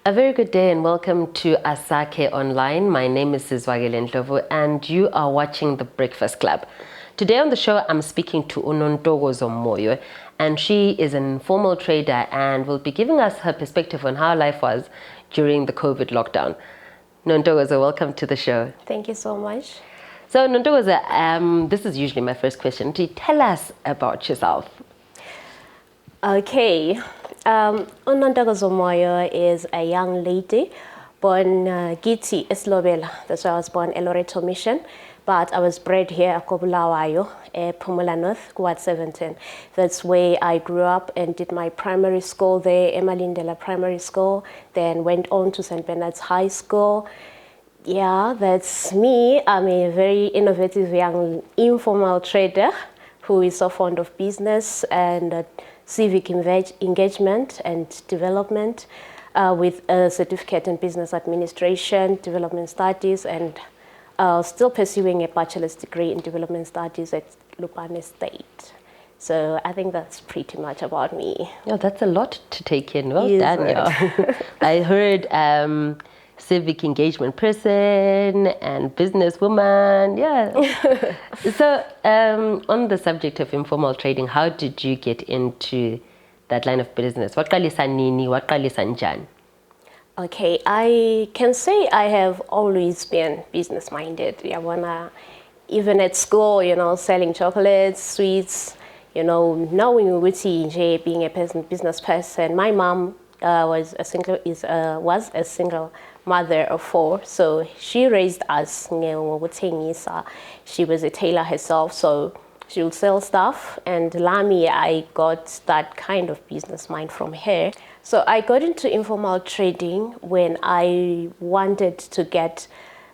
A very good day and welcome to Asake Online. My name is Sizwakele Ndlovu and you are watching The Breakfast Club. Today on the show, I'm speaking to Nontokozo Moyo, and she is an informal trader and will be giving us her perspective on how life was during the COVID lockdown. Nontokozo, welcome to the show. Thank you so much. So Nontokozo, this is usually my first question. Tell us about yourself. Okay. Nontokozo Moyo is a young lady born Giti Eslobela. That's where I was born, Loreto Mission. But I was bred here at Kobulawayo, Pumula North, Kuwait 17. That's where I grew up and did my primary school there, Emalindela Primary School, then went on to St. Bernard's High School. Yeah, that's me. I'm a very innovative young informal trader who is so fond of business and civic engagement and development with a certificate in business administration, development studies, and still pursuing a bachelor's degree in development studies at Lupane State. So I think that's pretty much about me. Yeah, that's a lot to take in. Well done. Yeah. I heard civic engagement person and businesswoman. Yeah. So on the subject of informal trading, how did you get into that line of business? Waqalisa nini, waqalisa njani? Okay, I can say I have always been business-minded. Yeah, even at school, selling chocolates, sweets, knowing ukuthi being a business person. My mom was a single mother of 4, so she raised us. She was a tailor herself, so she would sell stuff, and Lami, I got that kind of business mind from her. So I got into informal trading when I wanted to get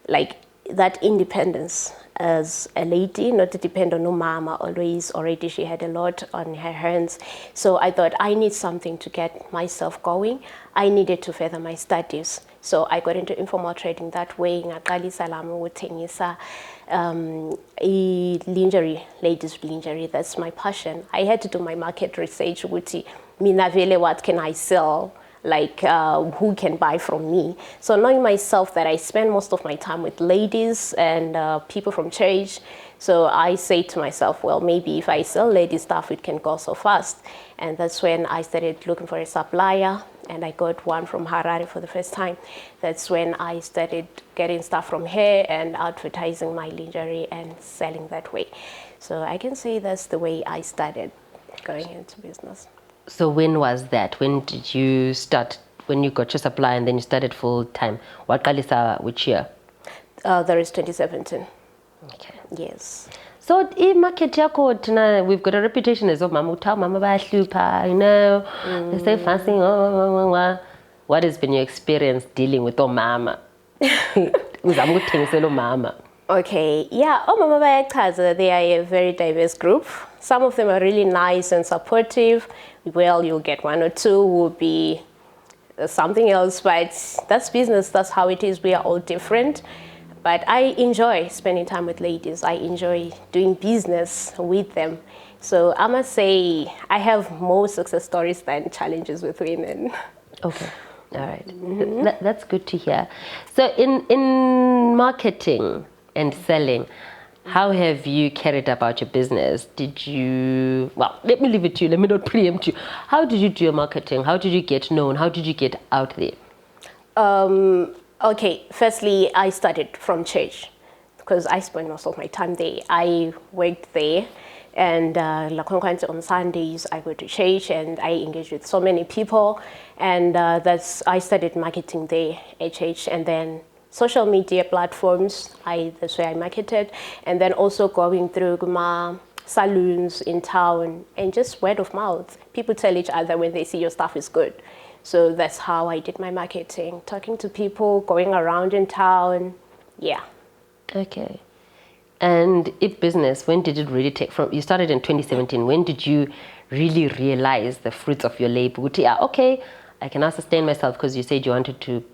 like that independence as a lady, not to depend on no mama always. Already she had a lot on her hands. So I thought I need something to get myself going. I needed to further my studies. So I got into informal trading that way. Ngaqalisa lami ukuthengisa lingerie, ladies lingerie. That's my passion. I had to do my market research. Mina vele, what can I sell? Like who can buy from me? So knowing myself that I spend most of my time with ladies and people from church, so I say to myself, well, maybe if I sell lady stuff, it can go so fast. And that's when I started looking for a supplier, and I got one from Harare for the first time. That's when I started getting stuff from her and advertising my lingerie and selling that way. So I can say that's the way I started going into business. So when was that? When did you start? When you got your supply and then you started full time? Which year? There is 2017. Okay. Yes. So in market yako, we've got a reputation as mama bayahlupa, they say fancy. What has been your experience dealing with mama? Mama. Okay, yeah, Mama Bayachaza, they are a very diverse group. Some of them are really nice and supportive. Well, you'll get 1 or 2 will be something else, but that's business, that's how it is. We are all different. But I enjoy spending time with ladies. I enjoy doing business with them. So I must say I have more success stories than challenges with women. Okay, all right. Mm-hmm. That's good to hear. So in marketing and selling, how have you carried about your business? Did you, well, let me leave it to you, let me not preempt you. How did you do your marketing? How did you get known? How did you get out there? Okay, firstly, I started from church because I spent most of my time there. I worked there, and on Sundays I go to church and I engage with so many people, and I started marketing there at church, and then social media platforms, that's where I marketed, and then also going through saloons in town and just word of mouth. People tell each other when they see your stuff is good. So that's how I did my marketing, talking to people, going around in town, yeah. Okay. And if business, when did it really take from, you started in 2017, when did you really realize the fruits of your labor? Okay, I can now sustain myself, because you said you wanted to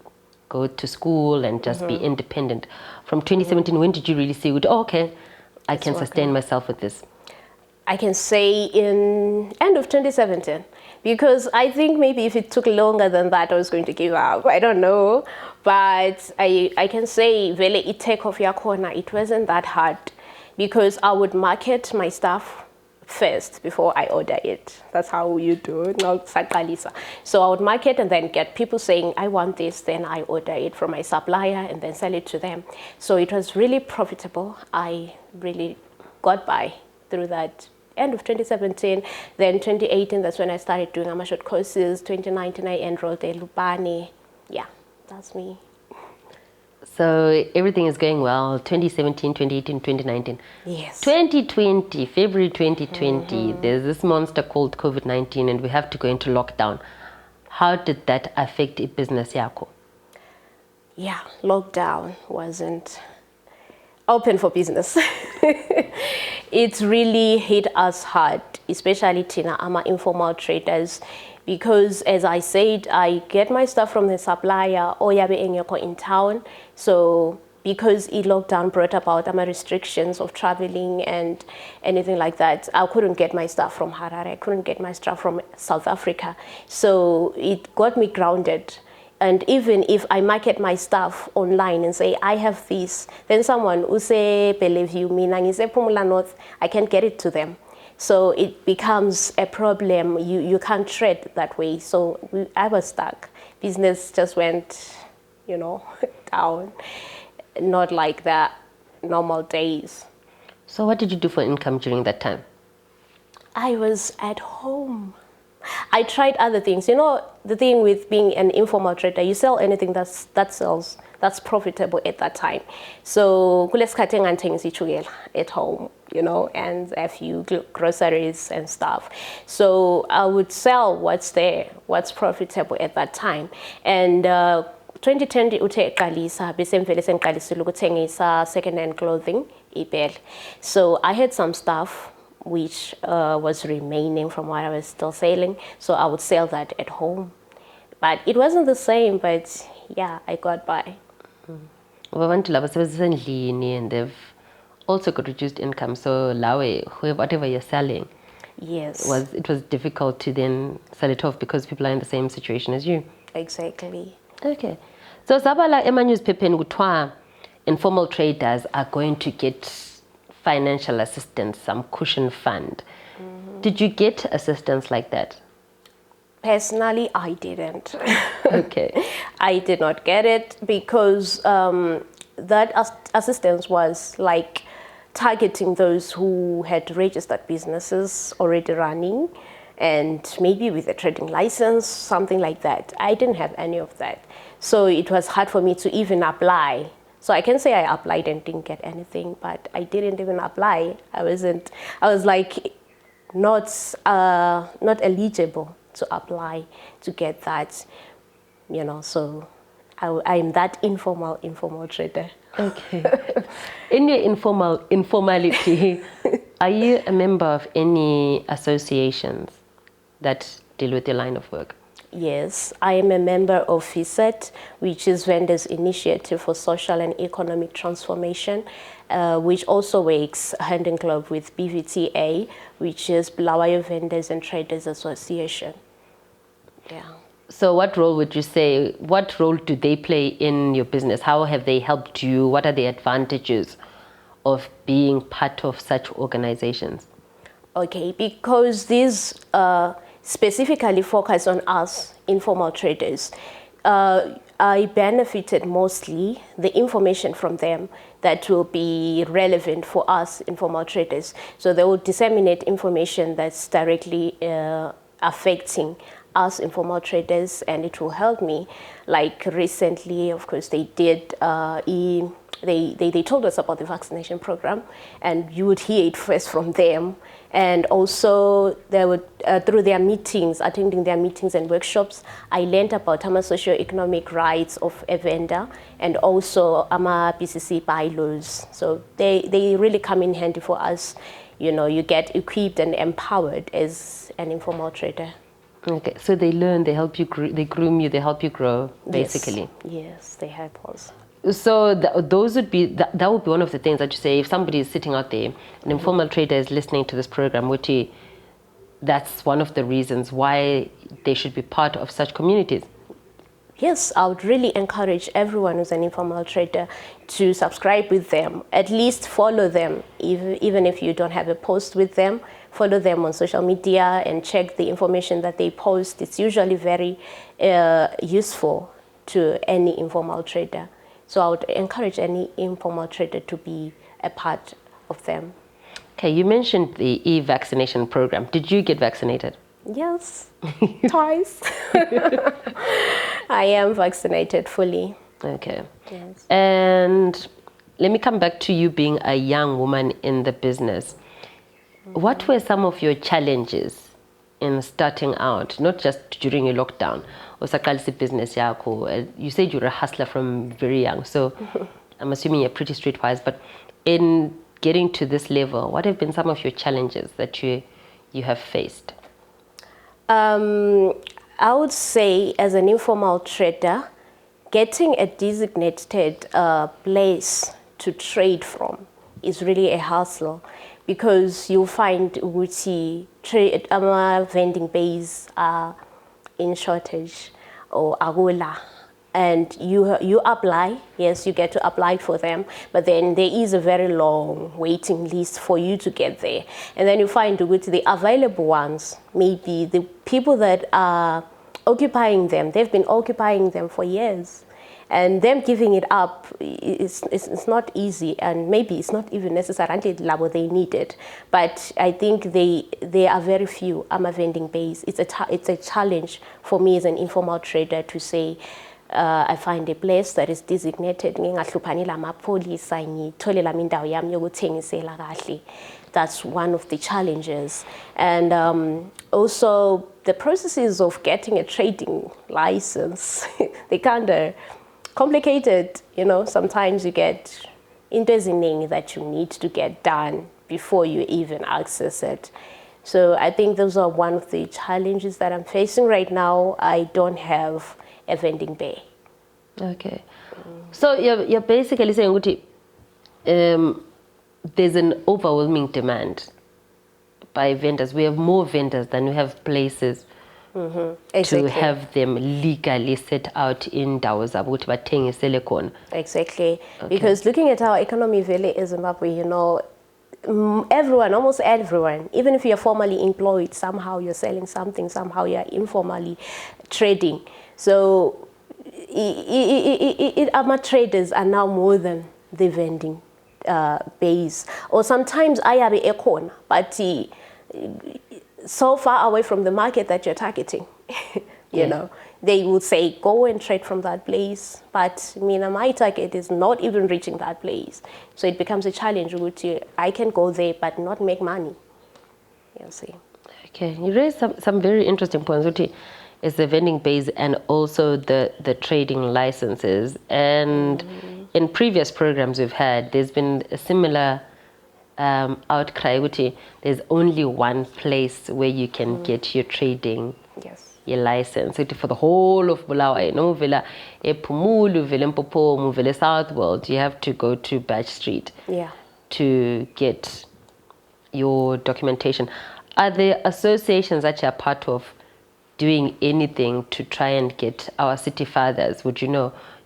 go to school and just be independent. From 2017, when did you really say, okay, I can sustain myself with this? I can say in end of 2017. because I think maybe if it took longer than that, I was going to give up. I don't know. But I can say, vele itake off yakhona, it wasn't that hard because I would market my stuff first before I order it. That's how you do it. So I would market and then get people saying, I want this, then I order it from my supplier and then sell it to them. So it was really profitable. I really got by through that. End of 2017, then 2018, that's when I started doing short courses. 2019, I enrolled at Lupani. Yeah, that's me. So everything is going well. 2017, 2018, 2019. Yes. 2020, February 2020, there's this monster called COVID-19 and we have to go into lockdown. How did that affect your business, Yako? Yeah, lockdown wasn't open for business. It really hit us hard, especially Tina, informal traders, because as I said, I get my stuff from the supplier or in town. So because lockdown brought about restrictions of traveling and anything like that, I couldn't get my stuff from Harare, I couldn't get my stuff from South Africa. So it got me grounded. And even if I market my stuff online and say, I have this, then someone who say, believe you, Pumula North, I can't get it to them. So it becomes a problem. You can't trade that way. So I was stuck. Business just went, down. Not like the normal days. So what did you do for income during that time? I was at home. I tried other things. The thing with being an informal trader, you sell anything that sells, that's profitable at that time. So at home, and a few groceries and stuff. So I would sell what's there, what's profitable at that time. And 2020 uteqalisa bese mvele sengiqalisile ukuthengisa second-hand clothing ibele. So I had some stuff which was remaining from what I was still selling. So I would sell that at home. But it wasn't the same, but yeah, I got by. And they've also got reduced income. So whatever you're selling, yes, it was difficult to then sell it off because people are in the same situation as you. Exactly. Okay. So Zabala Emma newspaper in informal traders are going to get financial assistance, some cushion fund. Did you get assistance like that? Personally, I didn't. Okay. I did not get it because that assistance was like targeting those who had registered businesses already running and maybe with a trading license, something like that. I didn't have any of that. So it was hard for me to even apply. So I can say I applied and didn't get anything, but I didn't even apply. I was like not eligible to apply to get that, so I'm that informal trader. Okay. In your informality, are you a member of any associations that deal with your line of work? Yes, I am a member of FISET, which is Vendors Initiative for Social and Economic Transformation, which also works hand in glove with BVTA, which is Bulawayo Vendors and Traders Association. Yeah. So what role do they play in your business? How have they helped you? What are the advantages of being part of such organizations? Okay, because these specifically focus on us, informal traders. I benefited mostly the information from them that will be relevant for us, informal traders. So they will disseminate information that's directly affecting us, informal traders, and it will help me. Like recently, of course, they did, they told us about the vaccination program, and you would hear it first from them. And also, they would, through their meetings, attending their meetings and workshops, I learned about socio-economic rights of a vendor and also BCC bylaws. So they really come in handy for us. You get equipped and empowered as an informal trader. Okay, so they learn, they help you, they groom you, they help you grow, basically. Yes, they help us. So that would be one of the things that you say, if somebody is sitting out there, an informal trader is listening to this program, that's one of the reasons why they should be part of such communities. Yes, I would really encourage everyone who's an informal trader to subscribe with them, at least follow them, even if you don't have a post with them. Follow them on social media and check the information that they post. It's usually very useful to any informal trader. So I would encourage any informal trader to be a part of them. Okay, you mentioned the e-vaccination program. Did you get vaccinated? Yes, twice. I am vaccinated fully. Okay. Yes. And let me come back to you being a young woman in the business. What were some of your challenges in starting out, not just during your lockdown? Usaqalisa business yakho. You said you're a hustler from very young, so I'm assuming you're pretty streetwise. But in getting to this level, what have been some of your challenges that you have faced? I would say, as an informal trader, getting a designated place to trade from is really a hassle, because you'll find vending bays are in shortage or agula, and you apply. Yes, you get to apply for them, but then there is a very long waiting list for you to get there. And then you find the available ones, maybe the people that are occupying them, they've been occupying them for years, and them giving it up is not easy, and maybe it's not even necessarily the level they need it. But I think they are very few vending bays. It's a challenge for me as an informal trader to say, I find a place that is designated. That's one of the challenges. And also the processes of getting a trading license, they kind of complicated. Sometimes you get into that you need to get done before you even access it. So I think those are one of the challenges that I'm facing right now. I don't have a vending bay. Okay. So you're basically saying there's an overwhelming demand by vendors. We have more vendors than we have places Exactly. to have them legally set out in Zimbabwe. Exactly. Okay. Because looking at our economy really in Zimbabwe, everyone, almost everyone, even if you're formally employed, somehow you're selling something, somehow you're informally trading. So our traders are now more than the vending base. Or sometimes I have a corner, but so far away from the market that you're targeting. you know, they would say, go and trade from that place. But my target is not even reaching that place. So it becomes a challenge, which I can go there but not make money. You see. Okay, you raised some very interesting points. Is the vending base and also the trading licenses. And in previous programs we've had, there's been a similar outcry. There's only one place where you can get your trading, your license. For the whole of Bulawayo, Villa Epumulu, Villa Mpopo, Villa Southworld, you have to go to Batch Street to get your documentation. Are there associations that you're part of doing anything to try and get our city fathers, to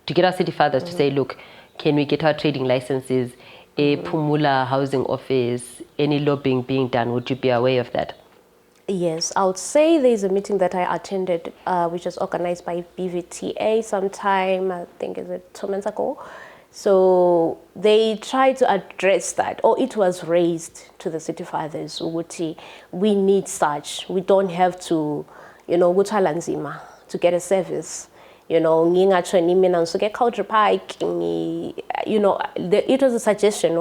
get our city fathers to say, look, can we get our trading licenses, a Pumula housing office, any lobbying being done? Would you be aware of that? Yes, I would say there's a meeting that I attended, which was organized by BVTA sometime, I think it's 2 months ago. So they tried to address that, or it was raised to the city fathers, we need such. We don't have to to get a service. It was a suggestion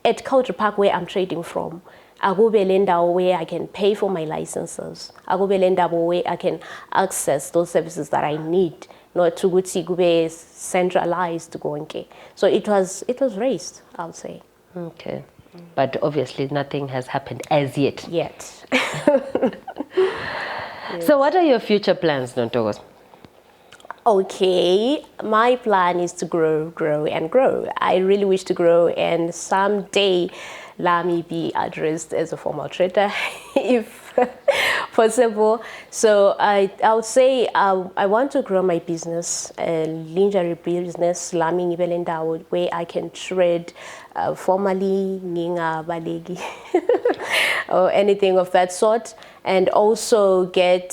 at Culture Park where I'm trading from, where I can pay for my licenses, where I can access those services that I need, not to be centralized. So it was raised, I would say. Okay. But obviously nothing has happened as yet. Yes. So what are your future plans, Nontokozo? Okay, my plan is to grow and grow. I really wish to grow, and someday let me be addressed as a formal trader if possible. So I would say I want to grow my business, lingerie business, lami ngibe le ndawo where I can trade formally, ngingabaleki, or anything of that sort, and also get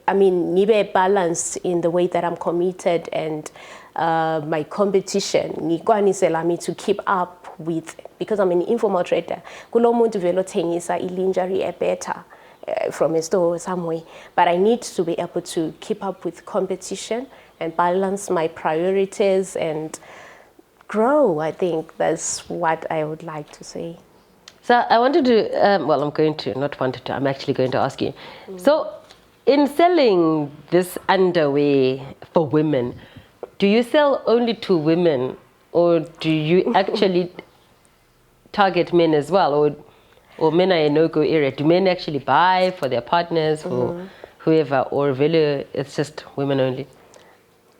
ngibe balanced in the way that I'm committed and my competition, ngikwanise lami to keep up with, because I'm an informal trader. Kulo muntu vele othengisa lingerie better from a store somewhere, but I need to be able to keep up with competition and balance my priorities and grow. I think that's what I would like to say. So I wanted to, I'm actually going to ask you. So in selling this underwear for women, do you sell only to women, or do you actually target men as well, or men are a no-go area? Do men actually buy for their partners, for whoever, or really it's just women only?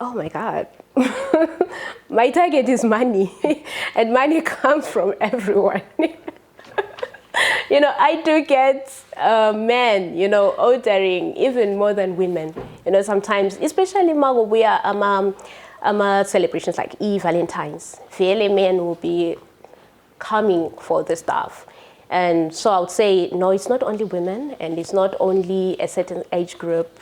Oh my God. My target is money, and money comes from everyone. I do get men, ordering even more than women. Sometimes, especially Mago, we are celebrations like Valentine's. Really, men will be coming for the stuff. And so I would say, no, it's not only women, and it's not only a certain age group,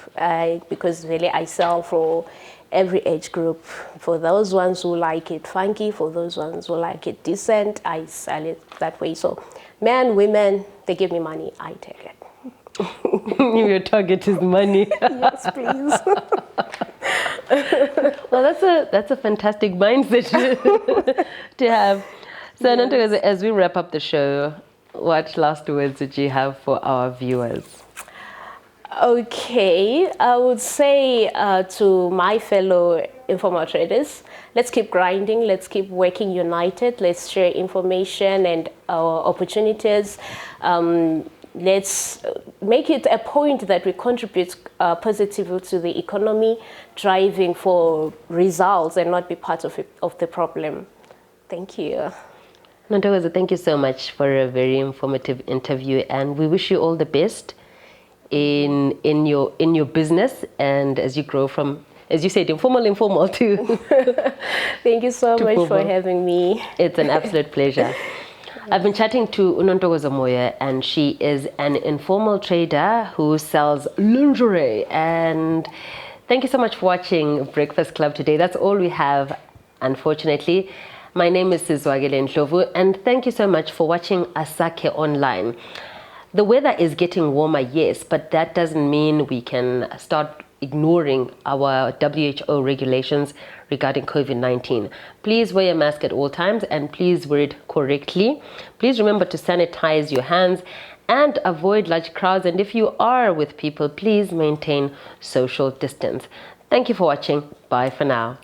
because really I sell for every age group. For those ones who like it funky, for those ones who like it decent, I sell it that way. So men, women, they give me money, I take it. Your target is money. Yes, please. Well, that's a fantastic mindset to have. So, yes. Nontokozo, as we wrap up the show, what last words did you have for our viewers? Okay, I would say to my fellow informal traders, let's keep grinding, let's keep working united, let's share information and opportunities. Let's make it a point that we contribute positively to the economy, driving for results and not be part of the problem. Thank you. Nontokozo, thank you so much for a very informative interview, and we wish you all the best in your business, and as you grow from, as you said, informal to thank you so much formal. For having me. It's an absolute pleasure. I've been chatting to Nontokozo Moyo, and she is an informal trader who sells lingerie. And thank you so much for watching Breakfast Club today. That's all we have, unfortunately. My name is Sizwakele Ndlovu, and thank you so much for watching Asake Online. The weather is getting warmer, yes, but that doesn't mean we can start ignoring our WHO regulations regarding COVID-19. Please wear a mask at all times, and please wear it correctly. Please remember to sanitize your hands and avoid large crowds. And if you are with people, please maintain social distance. Thank you for watching. Bye for now.